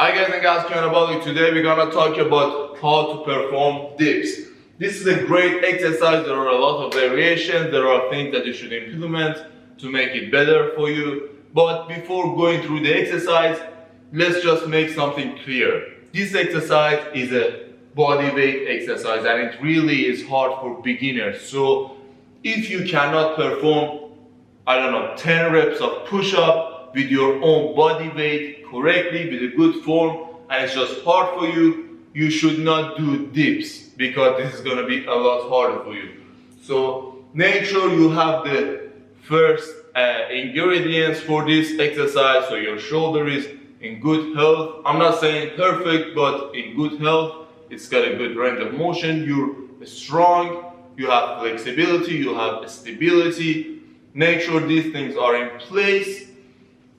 Hi guys and gals, Bali. Today we're gonna talk about how to perform dips. This is a great exercise. There are a lot of variations. There are things that you should implement to make it better for you. But before going through the exercise, let's just make something clear. This exercise is a body weight exercise and it really is hard for beginners. So if you cannot perform, 10 reps of push-up with your own body weight correctly, with a good form, and it's just hard for you, you should not do dips because this is gonna be a lot harder for you. So make sure you have the first ingredients for this exercise, so your shoulder is in good health. I'm not saying perfect, but in good health. It's got a good range of motion, you're strong, you have flexibility, you have stability. Make sure these things are in place,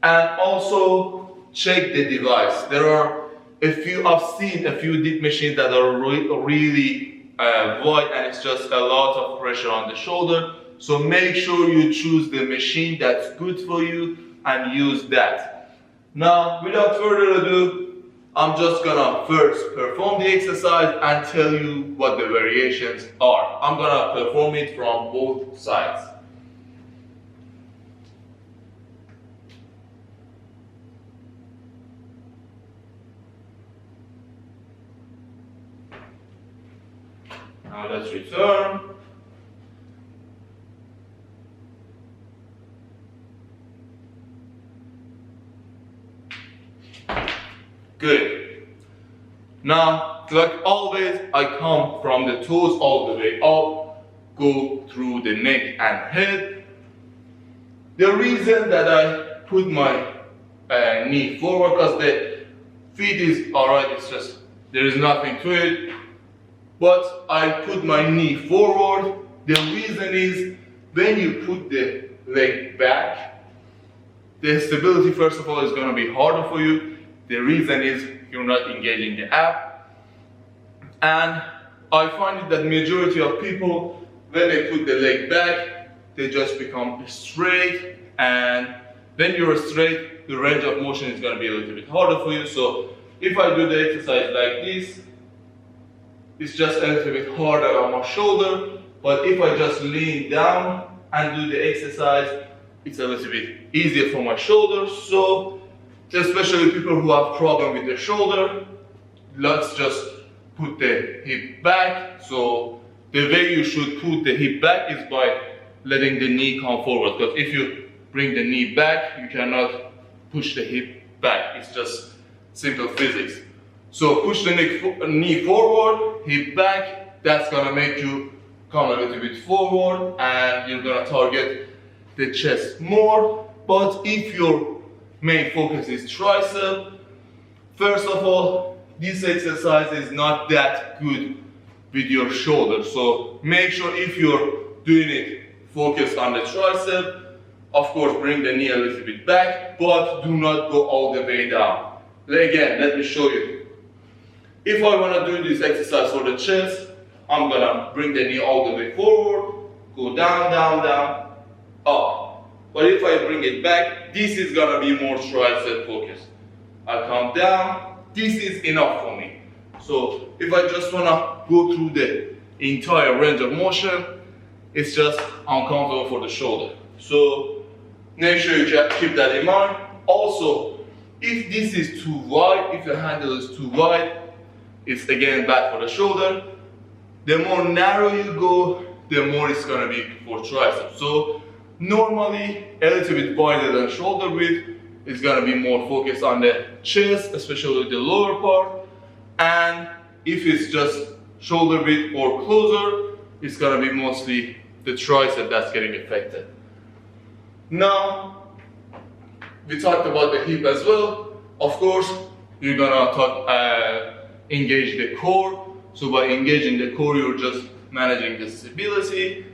and also check the device. There are I've seen a few dip machines that are really wide and it's just a lot of pressure on the shoulder. So make sure you choose the machine that's good for you and use that. Now, without further ado, I'm just gonna first perform the exercise and tell you what the variations are. I'm gonna perform it from both sides. Now let's return. Good. Now, like always, I come from the toes all the way up, go through the neck and head. The reason that I put my knee forward, because the feet is alright, it's just, there is nothing to it. But I put my knee forward. The reason is, when you put the leg back, the stability first of all is going to be harder for you. The reason is you're not engaging the ab. And I find it that majority of people, when they put the leg back, they just become straight, and when you're straight, the range of motion is going to be a little bit harder for you. So if I do the exercise like this, it's just a little bit harder on my shoulder, but if I just lean down and do the exercise, it's a little bit easier for my shoulders. So especially people who have problem with their shoulder, let's just put the hip back. So the way you should put the hip back is by letting the knee come forward, because if you bring the knee back, you cannot push the hip back. It's just simple physics. So push the knee forward, hip back. That's gonna make you come a little bit forward and you're gonna target the chest more. But if your main focus is tricep, first of all, this exercise is not that good with your shoulder. So make sure if you're doing it, focus on the tricep. Of course, bring the knee a little bit back, but do not go all the way down. Again, let me show you. If I want to do this exercise for the chest, I'm going to bring the knee all the way forward, go down, down, down, up. But if I bring it back, this is going to be more tricep focused. I come down, this is enough for me. So if I just want to go through the entire range of motion, it's just uncomfortable for the shoulder. So make sure you keep that in mind. Also, if this is too wide, if the handle is too wide, it's again bad for the shoulder. The more narrow you go, the more it's gonna be for triceps. So normally a little bit wider than shoulder width is gonna be more focused on the chest, especially the lower part. And if it's just shoulder width or closer, it's gonna be mostly the tricep that's getting affected. Now, we talked about the hip as well. Of course, you're gonna engage the core. So by engaging the core, you're just managing the stability.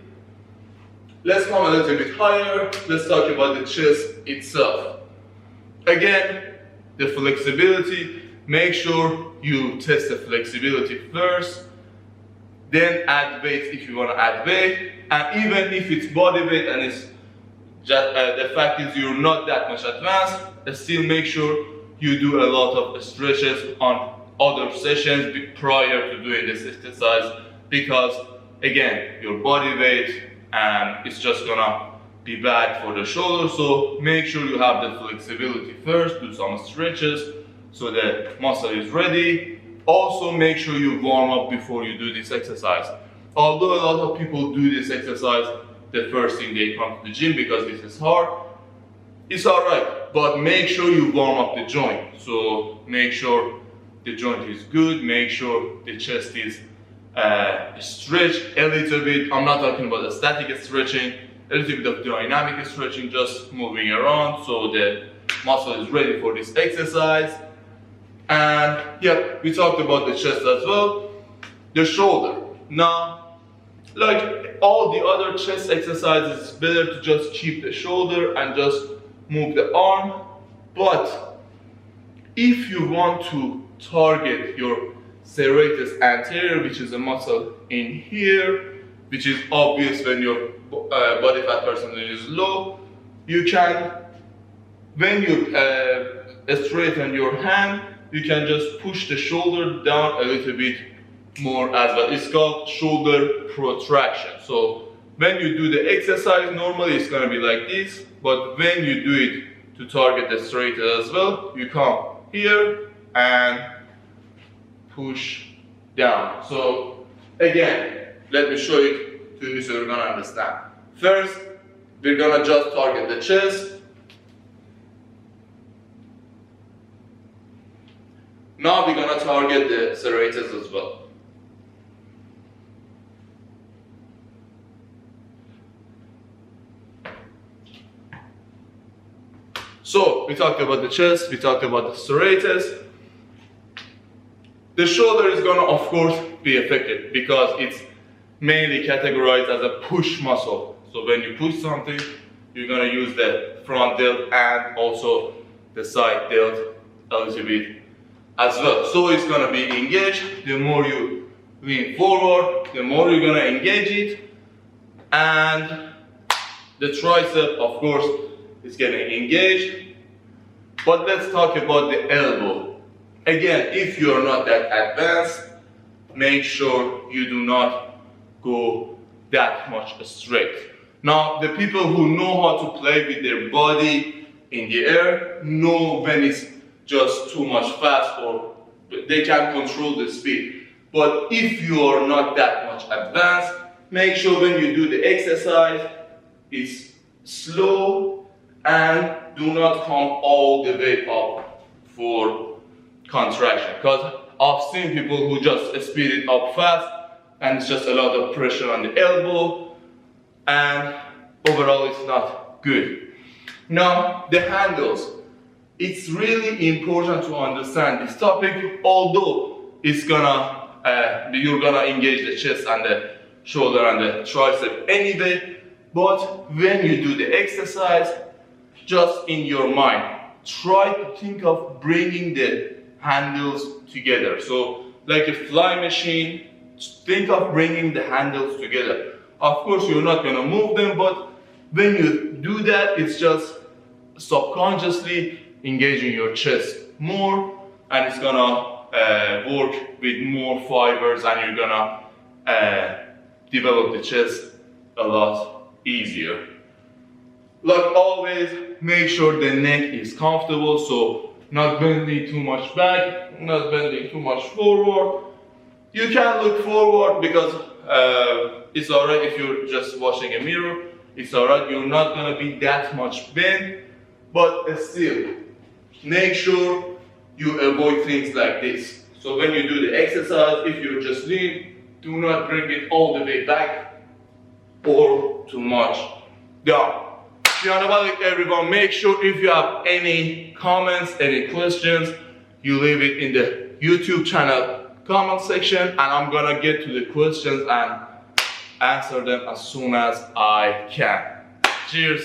Let's come a little bit higher. Let's talk about the chest itself. Again, the flexibility. Make sure you test the flexibility first, then add weight if you want to add weight. And even if it's body weight and it's just, the fact is you're not that much advanced, still make sure you do a lot of stretches on other sessions prior to doing this exercise, because again, your body weight and it's just gonna be bad for the shoulder. So make sure you have the flexibility first, do some stretches so the muscle is ready. Also make sure you warm up before you do this exercise. Although a lot of people do this exercise the first thing they come to the gym because this is hard, it's alright, but make sure you warm up the joint. So make sure the joint is good, make sure the chest is stretched a little bit. I'm not talking about the static stretching, a little bit of dynamic stretching, just moving around so the muscle is ready for this exercise. And yeah, we talked about the chest as well. The shoulder. Now, like all the other chest exercises, it's better to just keep the shoulder and just move the arm. But if you want to target your serratus anterior, which is a muscle in here, which is obvious when your body fat percentage is low, you can, when you straighten your hand, you can just push the shoulder down a little bit more as well. It's called shoulder protraction. So when you do the exercise, normally it's gonna be like this, but when you do it to target the serratus as well, you come here and push down. So again, let me show it to you so you're gonna understand. First, we're gonna just target the chest. Now we're gonna target the serratus as well. So we talked about the chest, we talked about the serratus. The shoulder is gonna, of course, be affected because it's mainly categorized as a push muscle. So when you push something, you're gonna use the front delt and also the side delt a little bit as well. So it's gonna be engaged. The more you lean forward, the more you're gonna engage it. And the tricep, of course, is getting engaged. But let's talk about the elbow. Again, if you're not that advanced, make sure you do not go that much straight. Now, the people who know how to play with their body in the air know when it's just too much fast or they can control the speed. But if you are not that much advanced, make sure when you do the exercise, it's slow and do not come all the way up for contraction, because I've seen people who just speed it up fast and it's just a lot of pressure on the elbow and overall it's not good. Now, the handles. It's really important to understand this topic, although it's gonna you're gonna engage the chest and the shoulder and the tricep anyway, but when you do the exercise, just in your mind, try to think of bringing the handles together. So like a fly machine, think of bringing the handles together. Of course, you're not gonna move them, but when you do that, it's just subconsciously engaging your chest more, and it's gonna work with more fibers, and you're gonna develop the chest a lot easier. Like always, make sure the neck is comfortable, so not bending too much back, not bending too much forward. You can look forward because it's alright if you're just watching a mirror. It's alright, you're not gonna be that much bent, but still, make sure you avoid things like this. So when you do the exercise, if you're just lean, do not bring it all the way back or too much down. Everyone, make sure if you have any comments, any questions, you leave it in the YouTube channel comment section, and I'm gonna get to the questions and answer them as soon as I can. Cheers.